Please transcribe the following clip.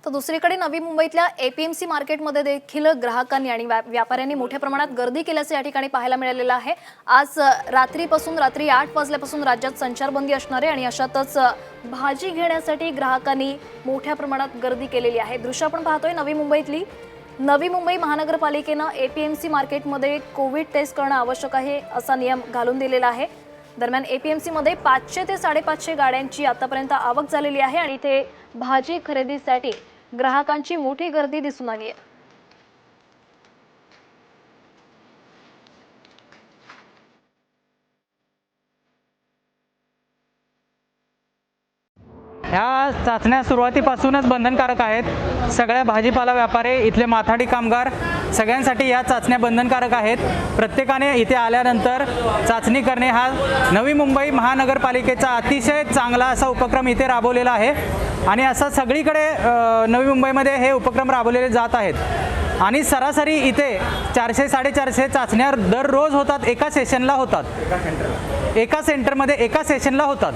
तर दुसरीकडे नवी मुंबईतल्या एपीएमसी मार्केटमध्ये देखील ग्राहकांनी आणि व्यापाऱ्यांनी मोठ्या प्रमाणात गर्दी केल्याचे या ठिकाणी पाहायला मिळालेलं आहे। आज रात्री 8 वाजल्यापासून राज्यात संचारबंदी असणार आहे आणि अशातच भाजी घेण्यासाठी ग्राहकांनी मोठ्या प्रमाणात गर्दी केलेली आहे। दृश्य आपण पाहतोय नवी मुंबई महानगरपालिकेने एपीएमसी मार्केटमध्ये कोविड टेस्ट करणं आवश्यक आहे असा नियम घालून दिलेला आहे। दरम्यान एपीएमसी मध्ये 500 ते 550 गाड्यांची आतापर्यंत आवक झालेली आहे आणि इथे भाजी खरेदीसाठी ग्राहकांची मोठी गर्दी दिसून आली आहे। ह्या चाचण्या सुरुवातीपासूनच बंधनकारक आहेत। सगळ्या भाजीपाला व्यापारी, इथले माथाडी कामगार सगळ्यांसाठी या चाचण्या बंधनकारक आहेत। प्रत्येकाने इथे आल्यानंतर चाचणी करणे हा नवी मुंबई महानगरपालिकेचा अतिशय चांगला असा उपक्रम इथे राबवलेला आहे आणि असा सगळीकडे नवी मुंबईमध्ये हे उपक्रम राबवलेले जात आहेत आणि सरासरी इथे 400-450 चाचण्या दररोज होतात, एका सेशनला होतात, एका सेंटरमध्ये एका सेशनला होतात।